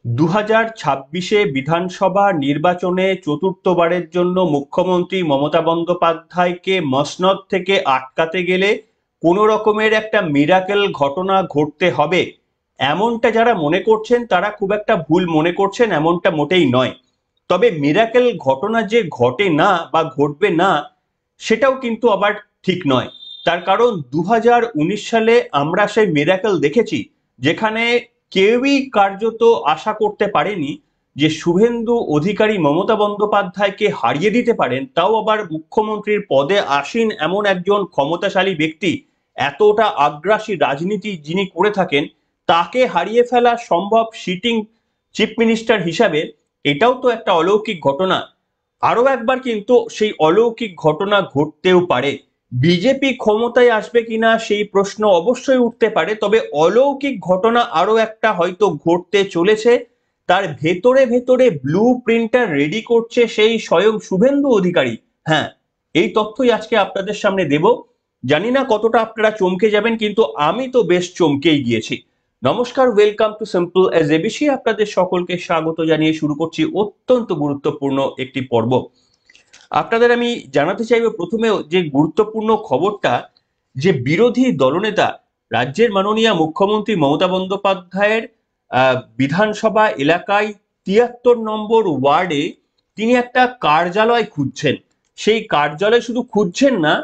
2026-এ বিধানসভা নির্বাচনে চতুর্থবারের জন্য মুখ্যমন্ত্রী মমতা বন্দ্যোপাধ্যায়কে মসনদ থেকে আটকাতে গেলে কোনো রকমের একটা মিরাকেল ঘটনা ঘটতে হবে, এমনটা যারা মনে করছেন তারা খুব একটা ভুল মনে করছেন। এমনটা মোটেই নয়। তবে মিরাকেল ঘটনা যে ঘটে না বা ঘটবে না, সেটাও কিন্তু আবার ঠিক নয়। তার কারণ 2019 সালে আমরা সেই মিরাকেল দেখেছি, যেখানে কেউই কার্যত আশা করতে পারেনি যে শুভেন্দু অধিকারী মমতা বন্দ্যোপাধ্যায়কে হারিয়ে দিতে পারেন, তাও আবার মুখ্যমন্ত্রীর পদে আসীন এমন একজন ক্ষমতাশালী ব্যক্তি, এতটা আগ্রাসী রাজনীতি যিনি করে থাকেন, তাকে হারিয়ে ফেলা সম্ভব সিটিং চিফ মিনিস্টার হিসাবে। এটাও তো একটা অলৌকিক ঘটনা। আরো একবার কিন্তু সেই অলৌকিক ঘটনা ঘটতেও পারে। বিজেপি ক্ষমতায় আসবে কিনা সেই প্রশ্ন অবশ্যই উঠতে পারে, তবে অলৌকিক ঘটনা আরো একটা হয়তো ঘটতে চলেছে। তার ভেতরে ভেতরে ব্লু প্রিন্টার রেডি করছে সেই স্বয়ং শুভেন্দু অধিকারী। হ্যাঁ, এই তথ্যই আজকে আপনাদের সামনে দেব। জানি না কতটা আপনারা চমকে যাবেন, কিন্তু আমি তো বেশ চমকেই গিয়েছি। নমস্কার, welcome to simple as ABC. আপনাদের সকলকে স্বাগত জানিয়ে শুরু করছি অত্যন্ত গুরুত্বপূর্ণ একটি পর্ব। আপনাদের আমি জানাতে চাইবো প্রথমে যে গুরুত্বপূর্ণ খবরটা, যে বিরোধী দলনেতা রাজ্যের মাননীয় মুখ্যমন্ত্রী মমতা বন্দ্যোপাধ্যায়ের বিধানসভা এলাকায় 73 নম্বর ওয়ার্ডে তিনি একটা কার্যালয় খুঁজছেন। সেই কার্যালয় শুধু খুঁজছেন না,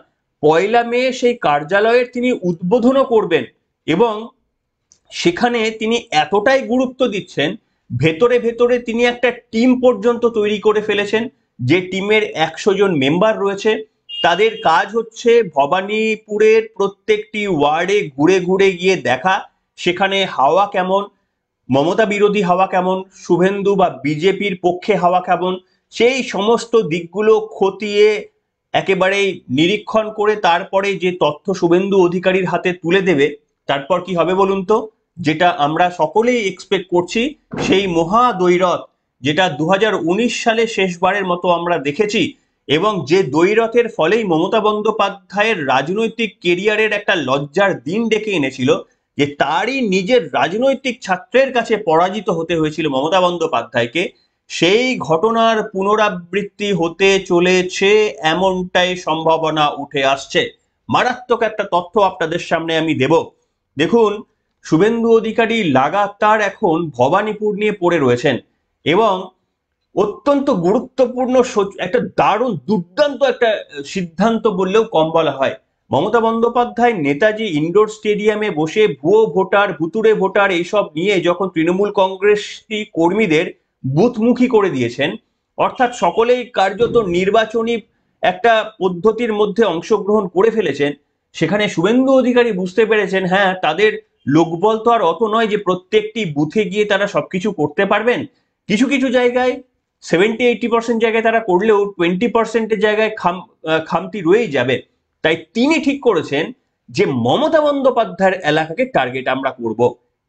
1 মে সেই কার্যালয়ের তিনি উদ্বোধনও করবেন। এবং সেখানে তিনি এতটাই গুরুত্ব দিচ্ছেন, ভেতরে ভেতরে তিনি একটা টিম পর্যন্ত তৈরি করে ফেলেছেন। যে টিমের 100 জন মেম্বার রয়েছে, তাদের কাজ হচ্ছে ভবানীপুরের প্রত্যেকটি ওয়ার্ডে ঘুরে ঘুরে গিয়ে দেখা সেখানে হাওয়া কেমন, মমতা বিরোধী হাওয়া কেমন, শুভেন্দু বা বিজেপির পক্ষে হাওয়া কেমন, সেই সমস্ত দিকগুলো খতিয়ে একেবারেই নিরীক্ষণ করে তারপরে যে তথ্য শুভেন্দু অধিকারীর হাতে তুলে দেবে, তারপর কি হবে বলুন তো? যেটা আমরা সকলেই এক্সপেক্ট করছি, সেই মহা দ্বৈরথ, যেটা 2019 সালে শেষবারের মতো আমরা দেখেছি, এবং যে দ্বৈরথের ফলেই মমতা বন্দ্যোপাধ্যায়ের রাজনৈতিক কেরিয়ারের একটা লজ্জার দিন ডেকে এনেছিল, যে তারই নিজের রাজনৈতিক ছাত্রের কাছে পরাজিত হতে হয়েছিল মমতা বন্দ্যোপাধ্যায়কে, সেই ঘটনার পুনরাবৃত্তি হতে চলেছে এমনটাই সম্ভাবনা উঠে আসছে। মারাত্মক একটা তথ্য আপনাদের সামনে আমি দেব। দেখুন, শুভেন্দু অধিকারী লাগাতার এখন ভবানীপুর নিয়ে পড়ে রয়েছেন, এবং অত্যন্ত গুরুত্বপূর্ণ একটা দারুণ দুর্দান্ত একটা সিদ্ধান্ত বললেও কম বলা হয়। মমতা বন্দ্যোপাধ্যায় নেতাজি ইন্ডোর স্টেডিয়ামে বসে ভুয়ো ভোটার, ভুতুড়ে ভোটার এইসব নিয়ে যখন তৃণমূল কংগ্রেসী কর্মীদের বুথমুখী করে দিয়েছেন, অর্থাৎ সকলেই কার্যত নির্বাচনী একটা পদ্ধতির মধ্যে অংশগ্রহণ করে ফেলেছেন, সেখানে শুভেন্দু অধিকারী বুঝতে পেরেছেন, হ্যাঁ, তাদের লোকবল তো আর অত নয় যে প্রত্যেকটি বুথে গিয়ে তারা সবকিছু করতে পারবেন। কিছু কিছু জায়গায় 70-80% জায়গায় তারা করলেও 20%-এর জায়গায় খামতি রয়েই যাবে। তাই তিনি ঠিক করেছেন যে মমতা বন্দ্যোপাধ্যায়ের এলাকাকে টার্গেট আমরা করব।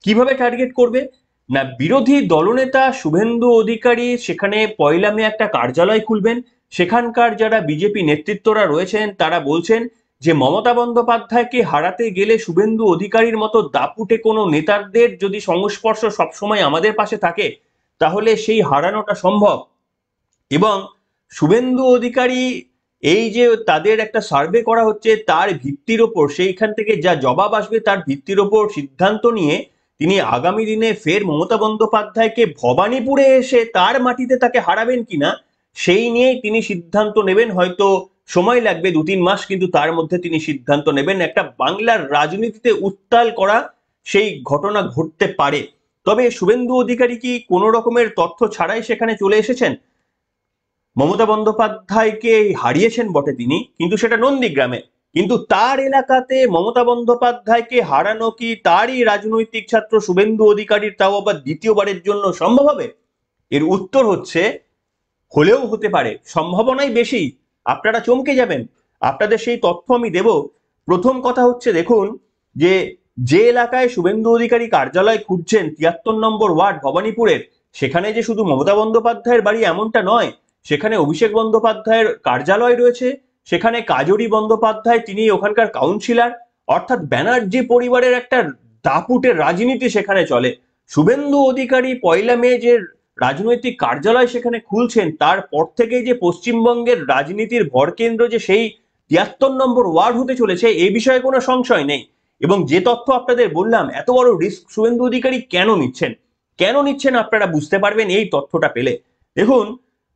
কিভাবে টার্গেট করবে? না, বিরোধী দলনেতা শুভেন্দু অধিকারী সেখানে 1 মে একটা কার্যালয় খুলবেন। সেখানকার যারা বিজেপি নেতৃত্বরা রয়েছেন তারা বলছেন যে মমতা বন্দ্যোপাধ্যায়কে হারাতে গেলে শুভেন্দু অধিকারীর মতো দাপুটে কোনো নেতাদের যদি সংস্পর্শ সবসময় আমাদের পাশে থাকে, তাহলে সেই হারানোটা সম্ভব। এবং শুভেন্দু অধিকারী, এই যে তাদের একটা সার্ভে করা হচ্ছে, তার ভিত্তির ওপর, সেইখান থেকে যা জবাব আসবে তার ভিত্তির ওপর সিদ্ধান্ত নিয়ে তিনি আগামী দিনে ফের মমতা বন্দ্যোপাধ্যায়কে ভবানীপুরে এসে তার মাটিতে তাকে হারাবেন কিনা, সেই নিয়েই তিনি সিদ্ধান্ত নেবেন। হয়তো সময় লাগবে 2-3 মাস, কিন্তু তার মধ্যে তিনি সিদ্ধান্ত নেবেন। একটা বাংলার রাজনীতিতে উত্তাল করা সেই ঘটনা ঘটতে পারে। তবে শুভেন্দু অধিকারী কি কোনো রকমের তথ্য ছাড়াই সেখানে চলে এসেছেন? মমতা বন্দ্যোপাধ্যায়কে হারিয়েছেন বটে তিনি, কিন্তু সেটা নন্দীগ্রামে। কিন্তু তার এলাকাতে মমতা বন্দ্যোপাধ্যায়কে হারানো কি তারই রাজনৈতিক ছাত্র শুভেন্দু অধিকারীর, তাও আবার দ্বিতীয়বারের জন্য, সম্ভব হবে? এর উত্তর হচ্ছে হলেও হতে পারে, সম্ভাবনাই বেশি। আপনারা চমকে যাবেন, আপনাদের সেই তথ্য আমি দেব। প্রথম কথা হচ্ছে, দেখুন, যে যে এলাকায় শুভেন্দু অধিকারী কার্যালয় খুঁজছেন, 73 নম্বর ওয়ার্ড ভবানীপুরের, সেখানে যে শুধু মমতা বন্দ্যোপাধ্যায়ের বাড়ি এমনটা নয়, সেখানে অভিষেক বন্দ্যোপাধ্যায়ের কার্যালয় রয়েছে, সেখানে কাজরি বন্দ্যোপাধ্যায়, তিনি ওখানকার কাউন্সিলর। অর্থাৎ ব্যানার্জি পরিবারের একটা দাপুটের রাজনীতি সেখানে চলে। শুভেন্দু অধিকারী 1 মে যে রাজনৈতিক কার্যালয় সেখানে খুলছেন, তারপর থেকে যে পশ্চিমবঙ্গের রাজনীতির ভরকেন্দ্র যে সেই 73 নম্বর ওয়ার্ড হতে চলেছে, এই বিষয়ে কোনো সংশয় নেই। এবং যে তথ্য আপনাদের বললাম, এত বড় রিস্ক শুভেন্দু অধিকারী কেন নিচ্ছেন আপনারা বুঝতে পারবেন এই তথ্যটা পেলে। দেখুন,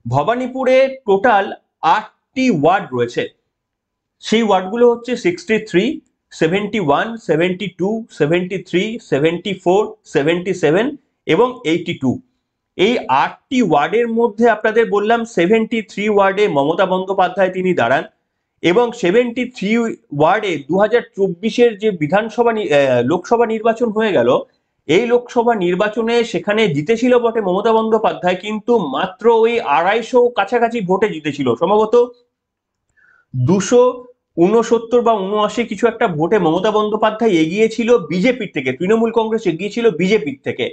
ভবানীপুরে টোটাল 8টি ওয়ার্ড রয়েছে। সেই ওয়ার্ডগুলো হচ্ছে 63, 71, 72, 73, 74, 77 এবং 82। এই 8টি ওয়ার্ডের মধ্যে আপনাদের বললাম 73 ওয়ার্ডে মমতা বন্দ্যোপাধ্যায় তিনি দাঁড়ান, এবং 73 ওয়ার্ডে 2024-এর যে লোকসভা নির্বাচন হয়ে গেল, এই লোকসভা নির্বাচনে সেখানে জিতেছিল বটে মমতা বন্দ্যোপাধ্যায়, কিন্তু মাত্র ওই 250 কাছাকাছি ভোটে জিতেছিল, সম্ভবত 269 বা 79 কিছু একটা ভোটে মমতা বন্দ্যোপাধ্যায় এগিয়েছিল বিজেপির থেকে, তৃণমূল কংগ্রেস এগিয়েছিল বিজেপির থেকে।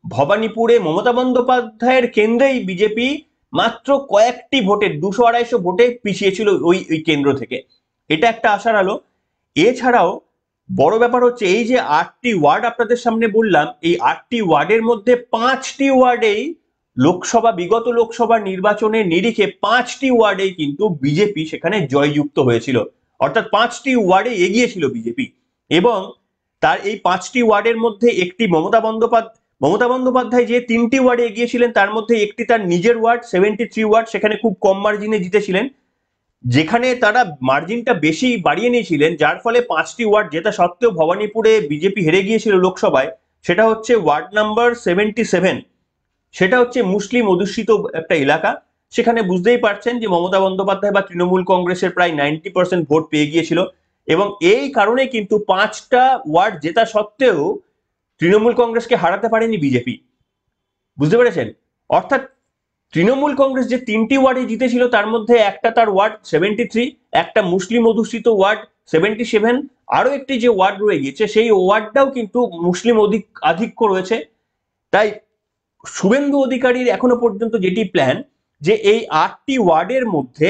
ভবানীপুরে মমতা বন্দ্যোপাধ্যায়ের কেন্দ্রেই বিজেপি মাত্র কয়েকটি ভোটে, 200-250 ভোটে পিছিয়েছিল ওই কেন্দ্র থেকে। এটা একটা আশার আলো। এছাড়াও বড় ব্যাপার হচ্ছে, এই যে 8টি ওয়ার্ড আপনাদের সামনে বললাম, এই 8টি ওয়ার্ডের মধ্যে 5টি ওয়ার্ডেই বিগত লোকসভা নির্বাচনের নিরিখে 5টি ওয়ার্ডেই কিন্তু বিজেপি সেখানে জয়যুক্ত হয়েছিল, অর্থাৎ 5টি ওয়ার্ডে এগিয়েছিল বিজেপি। এবং তার এই 5টি ওয়ার্ডের মধ্যে একটি মমতা বন্দ্যোপাধ্যায় যে 3টি ওয়ার্ডে এগিয়েছিলেন, তার মধ্যে একটি তার নিজের ওয়ার্ড 73 ওয়ার্ড, সেখানে খুব কম মার্জিনে জিতেছিলেন, যেখানে তারা মার্জিনটা বেশি বাড়িয়ে নিয়েছিলেন, যার ফলে 5টি ওয়ার্ড জেতা সত্ত্বেও ভবানীপুরে বিজেপি হেরে গিয়েছিল লোকসভায়। সেটা হচ্ছে ওয়ার্ড নাম্বার 77। সেটা হচ্ছে মুসলিম অধ্যুষিত একটা এলাকা। সেখানে বুঝতেই পারছেন যে মমতা বন্দ্যোপাধ্যায় বা তৃণমূল কংগ্রেসের প্রায় 90% ভোট পেয়ে গিয়েছিল, এবং এই কারণে কিন্তু 5টা ওয়ার্ড জেতা সত্ত্বেও তৃণমূল কংগ্রেসকে হারাতে পারেনি বিজেপি। বুঝতে পেরেছেন? অর্থাৎ তৃণমূল কংগ্রেস যে 3টি ওয়ার্ডে জিতেছিল, তার মধ্যে একটা তার ওয়ার্ড 73, একটা মুসলিম অধ্যুষিত ওয়ার্ড 77, আরো একটি যে ওয়ার্ড রয়ে গিয়েছে সেই ওয়ার্ডটাও কিন্তু মুসলিম আধিক্য রয়েছে। তাই শুভেন্দু অধিকারীর এখনো পর্যন্ত যেটি প্ল্যান, যে এই 8টি ওয়ার্ডের মধ্যে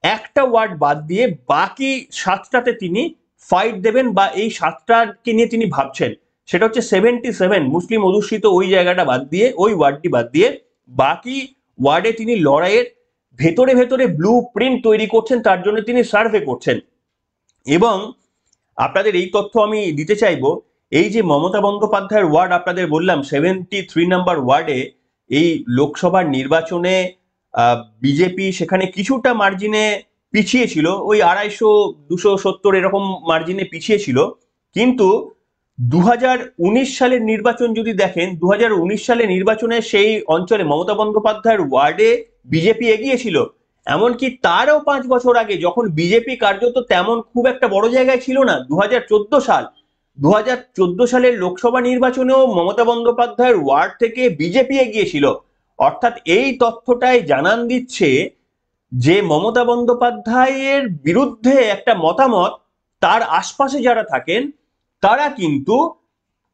একটা ওয়ার্ড বাদ দিয়ে বাকি 7টাতে তিনি ফাইট দেবেন, বা এই 7টাকে নিয়ে তিনি ভাবছেন। সেটা হচ্ছে 77 মুসলিম অধ্যুষিত ওই জায়গাটা বাদ দিয়ে, ওই ওয়ার্ডটি বাদ দিয়ে বাকি ওয়ার্ডে তিনি লড়াইয়ের ভেতরে ভেতরে ব্লু প্রিন্ট তৈরি করছেন, তার জন্য তিনি সার্ভে করছেন। এবং আপনাদের এই তথ্য আমি দিতে চাইবো, এই যে মমতা বন্দ্যোপাধ্যায়ের ওয়ার্ড আপনাদের বললাম 73 নাম্বার ওয়ার্ডে এই লোকসভার নির্বাচনে বিজেপি সেখানে কিছুটা মার্জিনে পিছিয়ে ছিল, ওই 250-270 এরকম মার্জিনে পিছিয়ে ছিল। কিন্তু 2019 সালের নির্বাচন যদি দেখেন, 2019 সালের নির্বাচনে সেই অঞ্চলে মমতা বন্দ্যোপাধ্যায়ের ওয়ার্ডে বিজেপি এগিয়েছিল। এমনকি তারও 5 বছর আগে, যখন বিজেপি কার্যত তেমন খুব একটা বড় জায়গায় ছিল না, 2014 সালের লোকসভা নির্বাচনেও মমতা বন্দ্যোপাধ্যায়ের ওয়ার্ড থেকে বিজেপি এগিয়েছিল। অর্থাৎ এই তথ্যটাই জানান দিচ্ছে যে মমতা বন্দ্যোপাধ্যায়ের বিরুদ্ধে একটা মতামত তার আশপাশে যারা থাকেন, তারা কিন্তু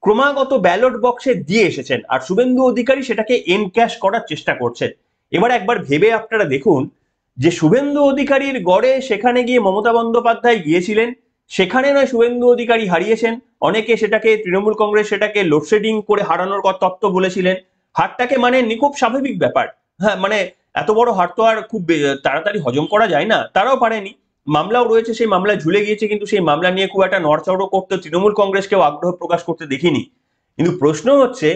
ক্রমাগত ব্যালট বক্সে দিয়ে এসেছেন, আর শুভেন্দু অধিকারী সেটাকে এনক্যাশ করার চেষ্টা করছেন। এবার একবার ভেবে আপনারা দেখুন যে শুভেন্দু অধিকারীর গড়ে সেখানে গিয়ে মমতা বন্দ্যোপাধ্যায় গিয়েছিলেন, সেখানে নয় শুভেন্দু অধিকারী হারিয়েছেন। অনেকে সেটাকে, তৃণমূল কংগ্রেস সেটাকে লোডশেডিং করে হারানোর তত্ত্ব বলেছিলেন। হারটাকে মানেননি, খুব স্বাভাবিক ব্যাপার। হ্যাঁ, মানে এত বড় হার তো আর খুব তাড়াতাড়ি হজম করা যায় না, তারাও পারেনি। মামলাও রয়েছে, সেই মামলা ঝুলে গিয়েছে, কিন্তু সেই মামলা নিয়ে খুব একটা নড়চড়ও করতে তৃণমূল কংগ্রেসকেও আগ্রহ প্রকাশ করতে দেখিনি। কিন্তু প্রশ্ন হচ্ছে,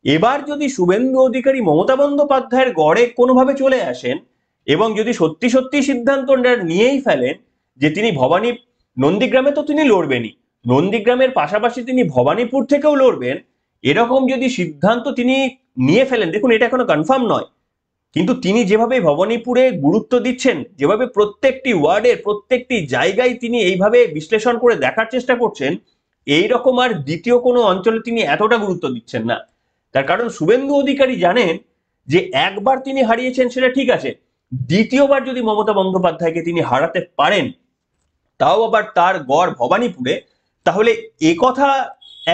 এবার যদি শুভেন্দু অধিকারী মমতা বন্দ্যোপাধ্যায়ের গড়ে কোনোভাবে চলে আসেন, এবং যদি সত্যি সত্যি সিদ্ধান্ত নিয়েই ফেলেন যে তিনি নন্দীগ্রামে তো তিনি লড়বেনই, নন্দীগ্রামের পাশাপাশি তিনি ভবানীপুর থেকেও লড়বেন, এরকম যদি সিদ্ধান্ত তিনি নিয়ে ফেলেন, দেখুন এটা এখনো কনফার্ম নয়, কিন্তু তিনি যেভাবে ভবানীপুরে গুরুত্ব দিচ্ছেন, যেভাবে প্রত্যেকটি ওয়ার্ডের প্রত্যেকটি জায়গায় তিনি এইভাবে বিশ্লেষণ করে দেখার চেষ্টা করছেন, এইরকম আর দ্বিতীয় কোনো অঞ্চলে তিনি এতটা গুরুত্ব দিচ্ছেন না। তার কারণ শুভেন্দু অধিকারী জানেন যে একবার তিনি হারিয়েছেন সেটা ঠিক আছে, দ্বিতীয়বার যদি মমতা বন্দ্যোপাধ্যায়কে তিনি হারাতে পারেন, তাও আবার তার গড় ভবানীপুরে, তাহলে কথা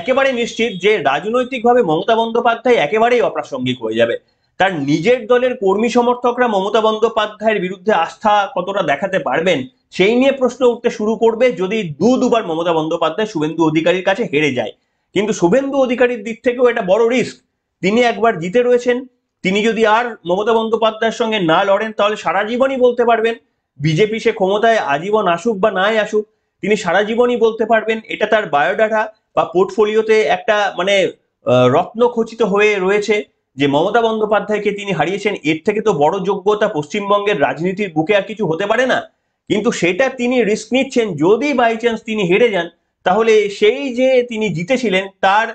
একেবারে নিশ্চিত যে রাজনৈতিকভাবে মমতা বন্দ্যোপাধ্যায় একেবারেই অপ্রাসঙ্গিক হয়ে যাবে। তার নিজের দলের কর্মী সমর্থকরা মমতা বন্দ্যোপাধ্যায়ের বিরুদ্ধে আস্থা কতটা দেখাতে পারবেন সেই নিয়ে প্রশ্ন উঠতে শুরু করবে, যদি দুবার মমতা বন্দ্যোপাধ্যায় শুভেন্দু অধিকারীর কাছে হেরে যায়। কিন্তু শুভেন্দু অধিকারীর দিক থেকেও এটা বড় রিস্ক, তিনি একবার জিতে রয়েছেন। তিনি যদি আর মমতা বন্দ্যোপাধ্যায়ের সঙ্গে না লড়েন তাহলে সারা জীবনই বলতে পারবেন বিজেপি সে ক্ষমতায় আজীবন আসুক বা নাই আসুক, তিনি সারা জীবনই বলতে পারবেন, এটা তার বায়োডাটা বা পোর্টফোলিওতে একটা মানে রত্ন খচিত হয়ে রয়েছে যে মমতা বন্দ্যোপাধ্যায়কে তিনি হারিয়েছেন। এর থেকে তো বড় যোগ্যতা পশ্চিমবঙ্গের রাজনীতির বুকে আর কিছু হতে পারে না। কিন্তু সেটা তিনি রিস্ক নিচ্ছেন, যদি বাই চান্স তিনি হেরে যান তাহলে সেই যে তিনি জিতেছিলেন তার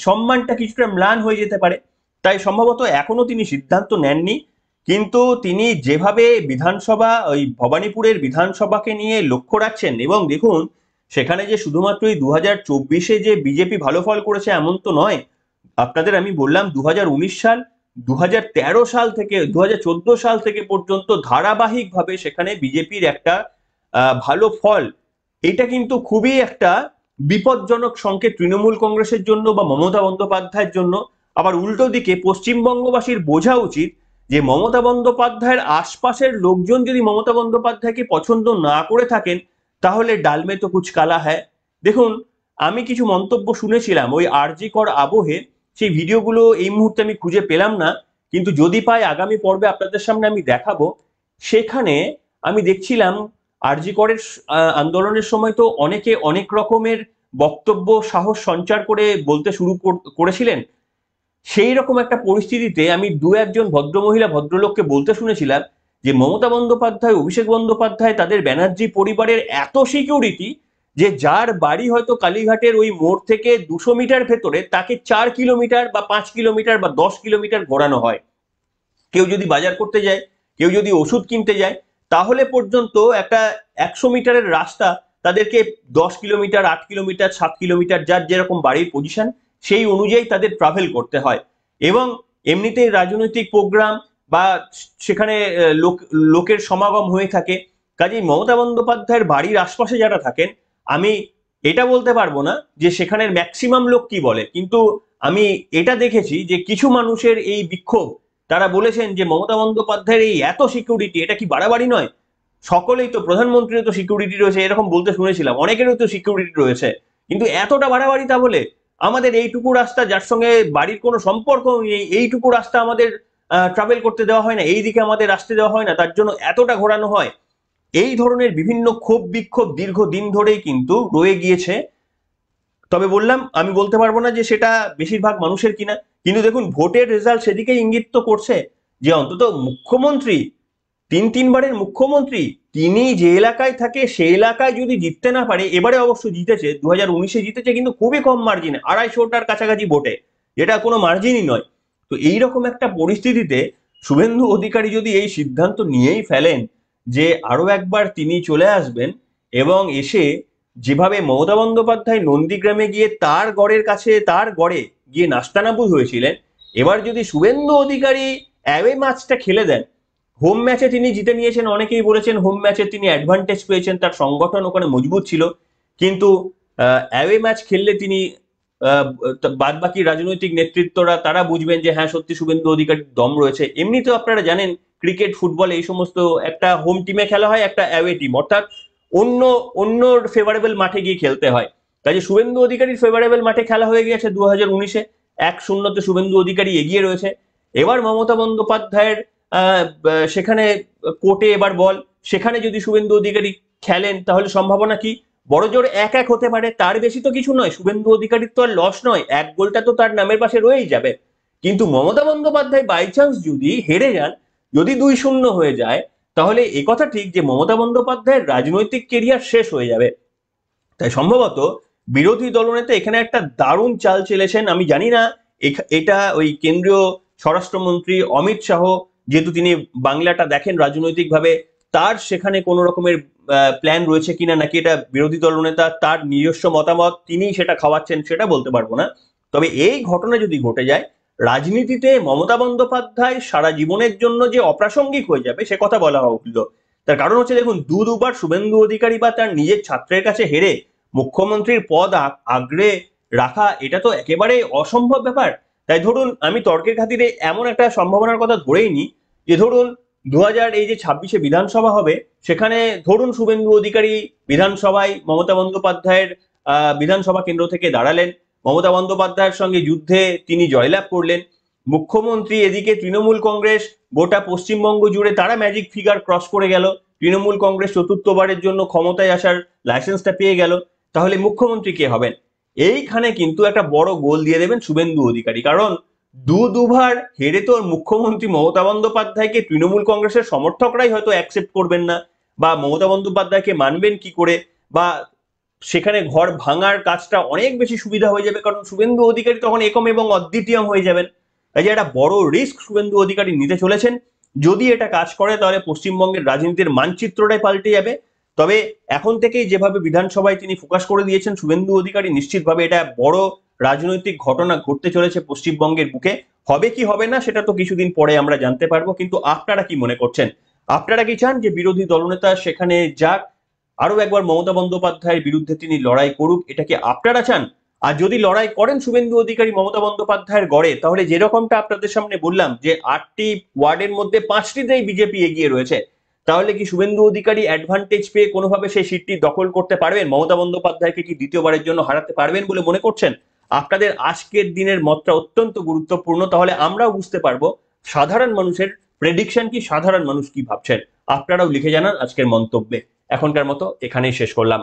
সম্মানটা কিছুটা ম্লান হয়ে যেতে পারে। তাই সম্ভবত এখনো তিনি সিদ্ধান্ত নেননি। কিন্তু তিনি যেভাবে বিধানসভা ওই ভবানীপুরের বিধানসভাকে নিয়ে লক্ষ্য রাখছেন, এবং দেখুন সেখানে যে শুধুমাত্র এই 2024-এ যে বিজেপি ভালো ফল করেছে এমন তো নয়। আপনাদের আমি বললাম 2019 সাল, 2013 সাল থেকে 2014 সাল থেকে পর্যন্ত ধারাবাহিকভাবে সেখানে বিজেপির একটা ভালো ফল। এটা কিন্তু খুবই একটা বিপজ্জনক সংকেত তৃণমূল কংগ্রেসের জন্য বা মমতা বন্দ্যোপাধ্যায়ের জন্য। আবার উল্টো দিকে পশ্চিমবঙ্গবাসীর বোঝা উচিত যে মমতা বন্দ্যোপাধ্যায়ের আশপাশের লোকজন যদি মমতা বন্দ্যোপাধ্যায়কে পছন্দ না করে থাকেন তাহলে ডালমে তো কুছ কালা হ্যায়। দেখুন, আমি কিছু মন্তব্য শুনেছিলাম ওই আরজি কর আবহে, সেই ভিডিওগুলো এই মুহূর্তে আমি খুঁজে পেলাম না, কিন্তু যদি পাই আগামী পর্বে আপনাদের সামনে আমি দেখাবো। সেখানে আমি দেখছিলাম আরজি করের আন্দোলনের সময় তো অনেকে অনেক রকমের বক্তব্য সাহস সঞ্চার করে বলতে শুরু করেছিলেন। সেই রকম একটা পরিস্থিতিতে আমি দু একজন ভদ্রমহিলা ভদ্রলোককে বলতে শুনেছিলাম যে মমতা বন্দ্যোপাধ্যায়, অভিষেক বন্দ্যোপাধ্যায়, তাদের ব্যানার্জি পরিবারের এত সিকিউরিটি যে যার বাড়ি হয়তো কালীঘাটের ওই মোড় থেকে 200 মিটার ভেতরে তাকে 4 কিলোমিটার বা 5 কিলোমিটার বা 10 কিলোমিটার ঘোরানো হয়। কেউ যদি বাজার করতে যায়, কেউ যদি ওষুধ কিনতে যায়, তাহলে পর্যন্ত একটা 100 মিটারের রাস্তা তাদেরকে 10 কিলোমিটার, 8 কিলোমিটার, 7 কিলোমিটার, যার যেরকম বাড়ির পজিশন সেই অনুযায়ী তাদের ট্রাভেল করতে হয়। এবং এমনিতেই রাজনৈতিক প্রোগ্রাম বা সেখানে লোকের সমাগম হয়ে থাকে। কাজেই মমতা বন্দ্যোপাধ্যায়ের বাড়ির আশপাশে যারা থাকেন, আমি এটা বলতে পারবো না যে সেখানের ম্যাক্সিমাম লোক কি বলে, কিন্তু আমি এটা দেখেছি যে কিছু মানুষের এই বিক্ষোভ, তারা বলেছেন যে মমতা বন্দ্যোপাধ্যায়ের এই এত সিকিউরিটি, এটা কি বাড়াবাড়ি নয়? সকলেই তো, প্রধানমন্ত্রীর তো সিকিউরিটি রয়েছে এরকম বলতে শুনেছিলাম, অনেকেরও তো সিকিউরিটি রয়েছে, কিন্তু এতটা বাড়াবাড়ি তা বলে? আমাদের এইটুকু রাস্তা, যার সঙ্গে বাড়ির কোনো সম্পর্ক নেই, এইটুকু রাস্তা আমাদের ট্রাভেল করতে দেওয়া হয় না, এই দিকে আমাদের আসতে দেওয়া হয় না, তার জন্য এতটা ঘোরানো হয়। এই ধরনের বিভিন্ন ক্ষোভ বিক্ষোভ দীর্ঘদিন ধরেই কিন্তু রয়ে গিয়েছে। তবে বললাম, আমি বলতে পারবো না যে সেটা বেশিরভাগ মানুষের কিনা, কিন্তু দেখুন ভোটের রেজাল্ট সেদিকেই ইঙ্গিত তো করছে যে অন্তত মুখ্যমন্ত্রী, তিনবারের মুখ্যমন্ত্রী, তিনি যে এলাকায় থাকে সেই এলাকায় যদি জিততে না পারে, এবারে অবশ্য জিতেছে, 2019-এ জিতেছে কিন্তু খুবই কম মার্জিনে, 250টার কাছাকাছি ভোটে, যেটা কোনো মার্জিনই নয়। তো এইরকম একটা পরিস্থিতিতে শুভেন্দু অধিকারী যদি এই সিদ্ধান্ত নিয়েই ফেলেন যে আরো একবার তিনি চলে আসবেন, এবং এসে যেভাবে মমতা বন্দ্যোপাধ্যায় নন্দীগ্রামে গিয়ে তার গড়ের কাছে, তার গড়ে গিয়ে নাস্তানাবুদ হয়েছিলেন, এবার যদি শুভেন্দু অধিকারী অ্যাওয়ে ম্যাচটা খেলে দেন, হোম ম্যাচে তিনি জিতে নিয়েছেন, অনেকেই বলেছেন হোম ম্যাচে তিনি অ্যাডভান্টেজ পেয়েছেন, তার সংগঠন ওখানে মজবুত ছিল, কিন্তু অ্যাওয়ে ম্যাচ খেললে তিনি বাদ বাকি রাজনৈতিক নেতৃত্বরা তারা বুঝবেন যে হ্যাঁ সত্যি শুভেন্দু অধিকারীর দম রয়েছে। এমনিতেও আপনারা জানেন ক্রিকেট, ফুটবল এই সমস্ত একটা হোম টিমে খেলা হয়, একটা অ্যাওয়ে টিম, অর্থাৎ অন্য অন্য ফেভারেবল মাঠে গিয়ে খেলতে হয়। কাজে শুভেন্দু অধিকারীর ফেভারেবল মাঠে খেলা হয়ে গেছে 2019-এ, 1-0 শুভেন্দু অধিকারী এগিয়ে রয়েছে। এবার মমতা বন্দ্যোপাধ্যায়ের সেখানে কোর্টে এবার বল, সেখানে যদি শুভেন্দু অধিকারী খেলেন তাহলে সম্ভাবনা কি? বড় জোর 1-1 হতে পারে, তার বেশি তো কিছু নয়, শুভেন্দু অধিকারীর তো আর লস নয়, এক গোলটা তো তার নামের পাশে রয়েই যাবে। কিন্তু মমতা বন্দ্যোপাধ্যায় বাই চান্স যদি হেরে যান, যদি 2-0 হয়ে যায়, তাহলে এ কথা ঠিক যে মমতা বন্দ্যোপাধ্যায়ের রাজনৈতিক কেরিয়ার শেষ হয়ে যাবে। তাই সম্ভবত বিরোধী দলনেতা এখানে একটা দারুণ চাল চেলেছেন। আমি জানি না এটা ওই কেন্দ্রীয় স্বরাষ্ট্রমন্ত্রী অমিত শাহ, যেহেতু তিনি বাংলাটা দেখেন রাজনৈতিকভাবে, তার সেখানে কোনো রকমের প্ল্যান রয়েছে কিনা, নাকি এটা বিরোধী দলনেতা তার নিজস্ব মতামত তিনি সেটা খাওয়াচ্ছেন, সেটা বলতে পারবো না। তবে এই ঘটনা যদি ঘটে যায়, রাজনীতিতে মমতা বন্দ্যোপাধ্যায় সারা জীবনের জন্য যে অপ্রাসঙ্গিক হয়ে যাবে সে কথা বলা বাহুল্য। তার কারণ হচ্ছে দেখুন, দুবার শুভেন্দু অধিকারী বা তার নিজের ছাত্রের কাছে হেরে মুখ্যমন্ত্রীর পদ আগড়ে রাখা, এটা তো একেবারে অসম্ভব ব্যাপার। তাই ধরুন, আমি তর্কের খাতিরে এমন একটা সম্ভাবনার কথা ধরেই নিই যে ধরুন 2026-এ বিধানসভা হবে, সেখানে ধরুন শুভেন্দু অধিকারী বিধানসভায় মমতা বন্দ্যোপাধ্যায়ের বিধানসভা কেন্দ্র থেকে দাঁড়ালেন, মমতা বন্দ্যোপাধ্যায়ের সঙ্গে যুদ্ধে তিনি জয়লাভ করলেন। মুখ্যমন্ত্রী এদিকে তৃণমূল কংগ্রেস গোটা পশ্চিমবঙ্গ জুড়ে তারা ম্যাজিক ফিগার ক্রস করে গেল। তৃণমূল কংগ্রেস চতুর্থবারের জন্য ক্ষমতায় আসার লাইসেন্সটা পেয়ে গেল। তাহলে মুখ্যমন্ত্রী কে হবেন? এইখানে কিন্তু একটা বড় গোল দিয়ে দেবেন শুভেন্দু অধিকারী। কারণ দুবার হেরে তো মুখ্যমন্ত্রী মমতা বন্দ্যোপাধ্যায়কে তৃণমূল কংগ্রেসের সমর্থকরাই হয়তো অ্যাকসেপ্ট করবেন না, বা মমতা বন্দ্যোপাধ্যায়কে মানবেন কি করে, বা সেখানে ঘর ভাঙার কাজটা অনেক বেশি সুবিধা হয়ে যাবে, কারণ শুভেন্দু অধিকারী তখন একম এবং অদ্বিতীয় হয়ে যাবেন। এই যে একটা বড় রিস্ক শুভেন্দু অধিকারী নিতে চলেছেন। যদি এটা কাজ করে তাহলে পশ্চিমবঙ্গের রাজনীতির মানচিত্রটাই পাল্টে যাবে। তবে এখন থেকেই যেভাবে বিধানসভায় তিনি ফোকাস করে দিয়েছেন শুভেন্দু অধিকারী, নিশ্চিতভাবে এটা বড় রাজনৈতিক ঘটনা ঘটতে চলেছে পশ্চিমবঙ্গের বুকে। হবে কি হবে না সেটা তো কিছুদিন পরে আমরা জানতে পারবো। কিন্তু আপনারা কি মনে করছেন? আপনারা কি চান যে বিরোধী দলনেতা সেখানে যাক, আরো একবার মমতা বন্দ্যোপাধ্যায়ের বিরুদ্ধে তিনি লড়াই করুক, এটা কি আপনারা চান? আর যদি লড়াই করেন শুভেন্দু অধিকারী মমতা বন্দ্যোপাধ্যায়ের গড়ে, তাহলে যেরকমটা আপনাদের সামনে বললাম যে 8টি ওয়ার্ডের মধ্যে 5টিতেই বিজেপি এগিয়ে রয়েছে, তাহলে কি শুভেন্দু অধিকারী অ্যাডভান্টেজ পেয়ে কোনোভাবে সেই সিটটি দখল করতে পারবেন? মমতা বন্দ্যোপাধ্যায়কে কি দ্বিতীয়বারের জন্য হারাতে পারবেন বলে মনে করছেন? আপনাদের আজকের দিনের মতটা অত্যন্ত গুরুত্বপূর্ণ, তাহলে আমরাও বুঝতে পারবো সাধারণ মানুষের প্রেডিকশন কি, সাধারণ মানুষ কি ভাবছেন। আপনারাও লিখে জানান আজকের মন্তব্যে। এখনকার মতো এখানেই শেষ করলাম।